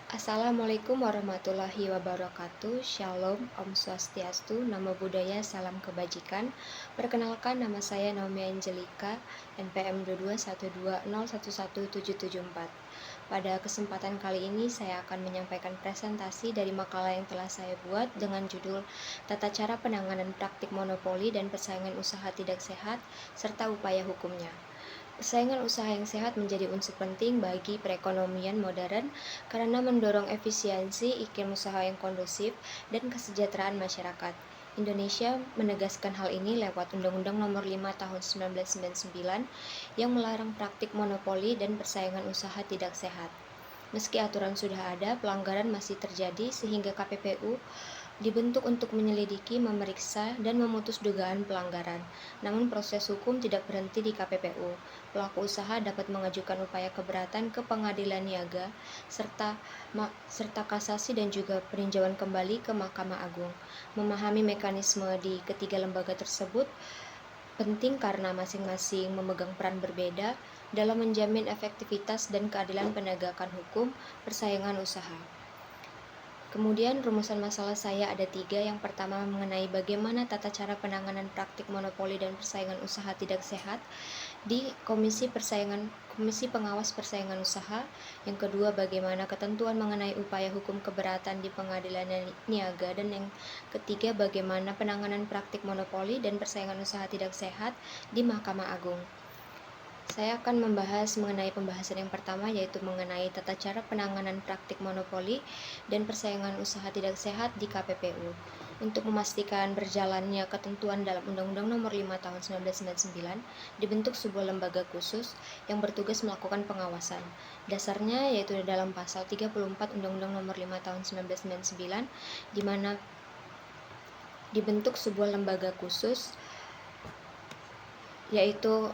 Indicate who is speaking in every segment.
Speaker 1: Assalamualaikum warahmatullahi wabarakatuh. Shalom, Om Swastiastu, Namo Buddhaya, Salam Kebajikan. Perkenalkan, nama saya Naomi Angelika, NPM 2212011774. Pada kesempatan kali ini saya akan menyampaikan presentasi dari makalah yang telah saya buat dengan judul Tata Cara Penanganan Praktik Monopoli dan Persaingan Usaha Tidak Sehat serta Upaya Hukumnya. Persaingan usaha yang sehat menjadi unsur penting bagi perekonomian modern karena mendorong efisiensi, iklim usaha yang kondusif, dan kesejahteraan masyarakat. Indonesia menegaskan hal ini lewat Undang-Undang Nomor 5 Tahun 1999 yang melarang praktik monopoli dan persaingan usaha tidak sehat. Meski aturan sudah ada, pelanggaran masih terjadi sehingga KPPU dibentuk untuk menyelidiki, memeriksa, dan memutus dugaan pelanggaran. Namun proses hukum tidak berhenti di KPPU. Pelaku usaha dapat mengajukan upaya keberatan ke pengadilan niaga serta kasasi dan juga peninjauan kembali ke Mahkamah Agung. Memahami mekanisme di ketiga lembaga tersebut penting karena masing-masing memegang peran berbeda dalam menjamin efektivitas dan keadilan penegakan hukum persaingan usaha. Kemudian rumusan masalah saya ada 3. Yang pertama mengenai bagaimana tata cara penanganan praktik monopoli dan persaingan usaha tidak sehat di Komisi Pengawas Persaingan Usaha. Yang kedua, bagaimana ketentuan mengenai upaya hukum keberatan di pengadilan niaga. Dan yang ketiga, bagaimana penanganan praktik monopoli dan persaingan usaha tidak sehat di Mahkamah Agung. Saya akan membahas mengenai pembahasan yang pertama, yaitu mengenai tata cara penanganan praktik monopoli dan persaingan usaha tidak sehat di KPPU. Untuk memastikan berjalannya ketentuan dalam Undang-Undang Nomor 5 Tahun 1999, dibentuk sebuah lembaga khusus yang bertugas melakukan pengawasan. Dasarnya yaitu dalam pasal 34 Undang-Undang Nomor 5 Tahun 1999, di mana dibentuk sebuah lembaga khusus yaitu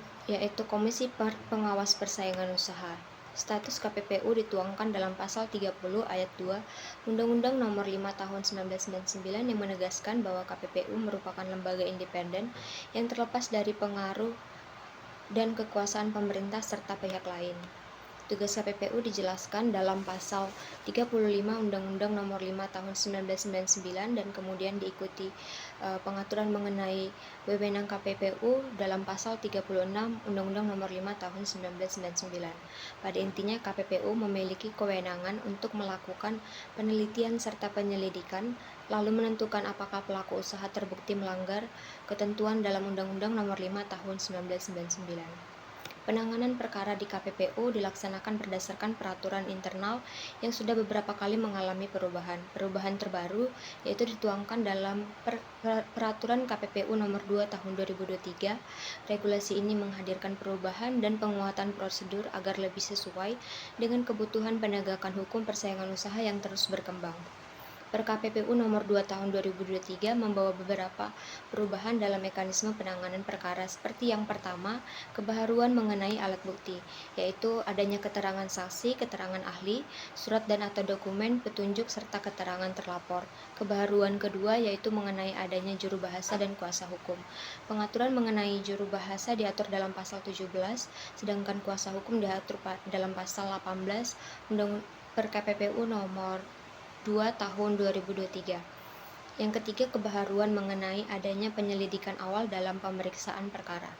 Speaker 1: Komisi Pengawas Persaingan Usaha. Status KPPU dituangkan dalam pasal 30 ayat 2 Undang-Undang Nomor 5 Tahun 1999 yang menegaskan bahwa KPPU merupakan lembaga independen yang terlepas dari pengaruh dan kekuasaan pemerintah serta pihak lain. Tugas KPPU dijelaskan dalam pasal 35 Undang-Undang Nomor 5 Tahun 1999 dan kemudian diikuti pengaturan mengenai wewenang KPPU dalam pasal 36 Undang-Undang Nomor 5 Tahun 1999. Pada intinya KPPU memiliki kewenangan untuk melakukan penelitian serta penyelidikan lalu menentukan apakah pelaku usaha terbukti melanggar ketentuan dalam Undang-Undang Nomor 5 Tahun 1999. Penanganan perkara di KPPU dilaksanakan berdasarkan peraturan internal yang sudah beberapa kali mengalami perubahan. Perubahan terbaru yaitu dituangkan dalam Peraturan KPPU Nomor 2 Tahun 2023. Regulasi ini menghadirkan perubahan dan penguatan prosedur agar lebih sesuai dengan kebutuhan penegakan hukum persaingan usaha yang terus berkembang. KPPU Nomor 2 Tahun 2023 membawa beberapa perubahan dalam mekanisme penanganan perkara seperti yang pertama, kebaharuan mengenai alat bukti, yaitu adanya keterangan saksi, keterangan ahli, surat dan atau dokumen petunjuk serta keterangan terlapor. Kebaharuan kedua yaitu mengenai adanya juru bahasa dan kuasa hukum. Pengaturan mengenai juru bahasa diatur dalam pasal 17, sedangkan kuasa hukum diatur dalam pasal 18 KPPU Nomor 2 Tahun 2023. Yang ketiga, kebaharuan mengenai adanya penyelidikan awal dalam pemeriksaan perkara.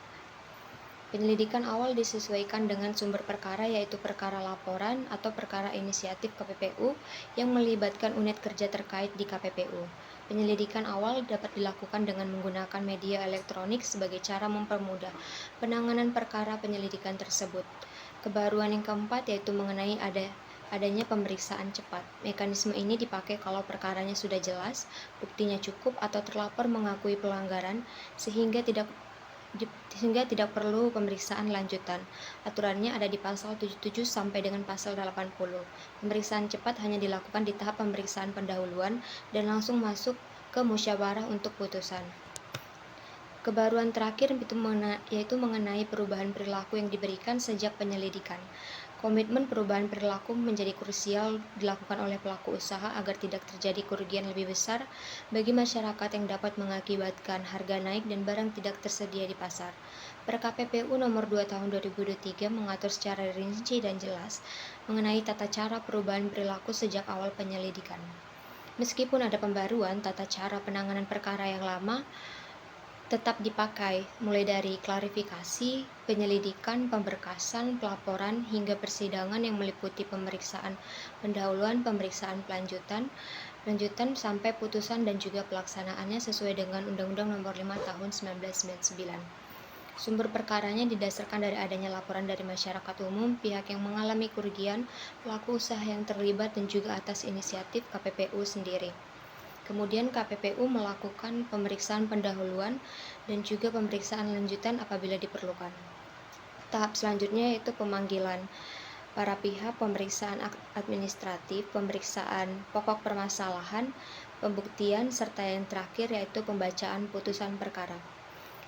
Speaker 1: Penyelidikan awal disesuaikan dengan sumber perkara yaitu perkara laporan atau perkara inisiatif KPPU yang melibatkan unit kerja terkait di KPPU. Penyelidikan awal dapat dilakukan dengan menggunakan media elektronik sebagai cara mempermudah penanganan perkara penyelidikan tersebut. Kebaruan yang keempat yaitu mengenai adanya pemeriksaan cepat. Mekanisme ini dipakai kalau perkaranya sudah jelas, buktinya cukup atau terlapor mengakui pelanggaran sehingga tidak perlu pemeriksaan lanjutan. Aturannya ada di pasal 77 sampai dengan pasal 80. Pemeriksaan cepat hanya dilakukan di tahap pemeriksaan pendahuluan dan langsung masuk ke musyawarah untuk putusan. Kebaruan terakhir yaitu mengenai perubahan perilaku yang diberikan sejak penyelidikan. Komitmen perubahan perilaku menjadi krusial dilakukan oleh pelaku usaha agar tidak terjadi kerugian lebih besar bagi masyarakat yang dapat mengakibatkan harga naik dan barang tidak tersedia di pasar. Per-KPPU Nomor 2 Tahun 2023 mengatur secara rinci dan jelas mengenai tata cara perubahan perilaku sejak awal penyelidikan. Meskipun ada pembaruan, tata cara penanganan perkara yang lama tetap dipakai, mulai dari klarifikasi, penyelidikan, pemberkasan, pelaporan, hingga persidangan yang meliputi pemeriksaan pendahuluan, pemeriksaan lanjutan sampai putusan dan juga pelaksanaannya sesuai dengan Undang-Undang Nomor 5 Tahun 1999. Sumber perkaranya didasarkan dari adanya laporan dari masyarakat umum, pihak yang mengalami kerugian, pelaku usaha yang terlibat, dan juga atas inisiatif KPPU sendiri. Kemudian KPPU melakukan pemeriksaan pendahuluan dan juga pemeriksaan lanjutan apabila diperlukan. Tahap selanjutnya yaitu pemanggilan para pihak, pemeriksaan administratif, pemeriksaan pokok permasalahan, pembuktian, serta yang terakhir yaitu pembacaan putusan perkara.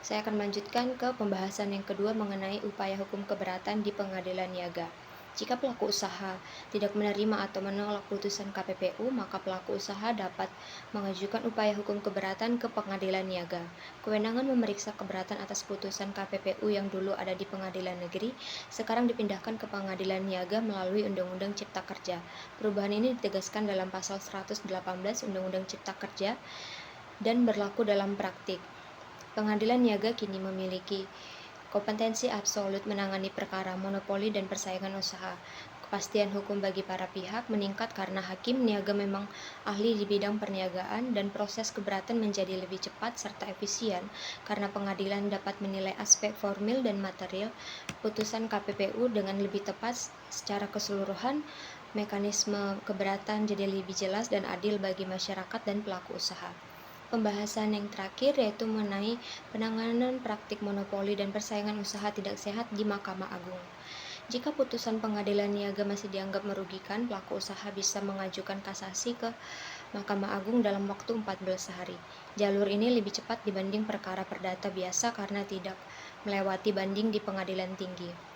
Speaker 1: Saya akan melanjutkan ke pembahasan yang kedua mengenai upaya hukum keberatan di pengadilan niaga. Jika pelaku usaha tidak menerima atau menolak putusan KPPU, maka pelaku usaha dapat mengajukan upaya hukum keberatan ke pengadilan niaga. Kewenangan memeriksa keberatan atas putusan KPPU yang dulu ada di pengadilan negeri, sekarang dipindahkan ke pengadilan niaga melalui Undang-Undang Cipta Kerja. Perubahan ini ditegaskan dalam pasal 118 Undang-Undang Cipta Kerja dan berlaku dalam praktik. Pengadilan niaga kini memiliki kompetensi absolut menangani perkara monopoli dan persaingan usaha. Kepastian hukum bagi para pihak meningkat karena hakim niaga memang ahli di bidang perniagaan dan proses keberatan menjadi lebih cepat serta efisien karena pengadilan dapat menilai aspek formil dan material putusan KPPU dengan lebih tepat secara keseluruhan. Mekanisme keberatan jadi lebih jelas dan adil bagi masyarakat dan pelaku usaha. Pembahasan yang terakhir yaitu mengenai penanganan praktik monopoli dan persaingan usaha tidak sehat di Mahkamah Agung. Jika putusan pengadilan niaga masih dianggap merugikan, pelaku usaha bisa mengajukan kasasi ke Mahkamah Agung dalam waktu 14 hari. Jalur ini lebih cepat dibanding perkara perdata biasa karena tidak melewati banding di pengadilan tinggi.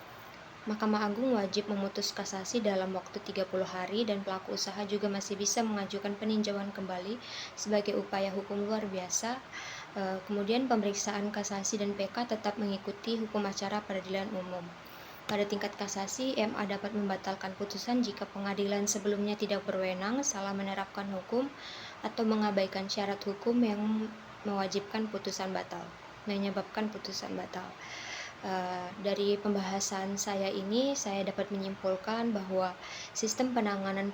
Speaker 1: Mahkamah Agung wajib memutus kasasi dalam waktu 30 hari dan pelaku usaha juga masih bisa mengajukan peninjauan kembali sebagai upaya hukum luar biasa. Kemudian pemeriksaan kasasi dan PK tetap mengikuti hukum acara peradilan umum. Pada tingkat kasasi, MA dapat membatalkan putusan jika pengadilan sebelumnya tidak berwenang, salah menerapkan hukum, atau mengabaikan syarat hukum yang menyebabkan putusan batal. Dari pembahasan saya ini, saya dapat menyimpulkan bahwa sistem penanganan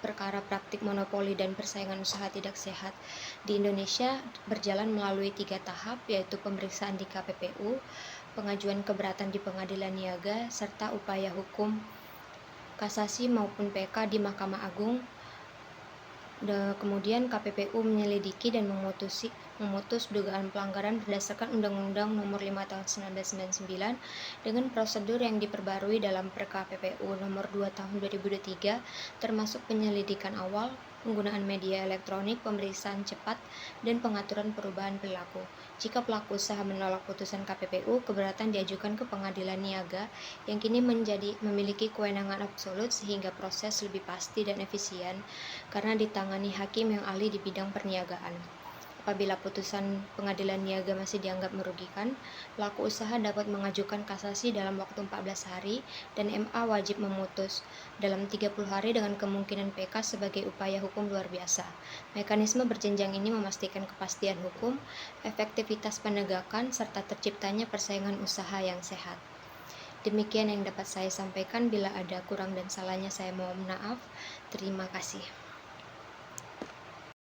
Speaker 1: perkara praktik monopoli dan persaingan usaha tidak sehat di Indonesia berjalan melalui 3 tahap, yaitu pemeriksaan di KPPU, pengajuan keberatan di pengadilan niaga, serta upaya hukum kasasi maupun PK di Mahkamah Agung. Kemudian KPPU menyelidiki dan memutus dugaan pelanggaran berdasarkan Undang-Undang Nomor 5 Tahun 1999 dengan prosedur yang diperbarui dalam Per-KPPU Nomor 2 Tahun 2023, termasuk penyelidikan awal, penggunaan media elektronik, pemeriksaan cepat, dan pengaturan perubahan perilaku. Jika pelaku usaha menolak putusan KPPU, keberatan diajukan ke pengadilan niaga yang kini memiliki kewenangan absolut sehingga proses lebih pasti dan efisien karena ditangani hakim yang ahli di bidang perniagaan. Apabila putusan pengadilan niaga masih dianggap merugikan, pelaku usaha dapat mengajukan kasasi dalam waktu 14 hari dan MA wajib memutus dalam 30 hari dengan kemungkinan PK sebagai upaya hukum luar biasa. Mekanisme berjenjang ini memastikan kepastian hukum, efektivitas penegakan, serta terciptanya persaingan usaha yang sehat. Demikian yang dapat saya sampaikan. Bila ada kurang dan salahnya saya mohon maaf. Terima kasih.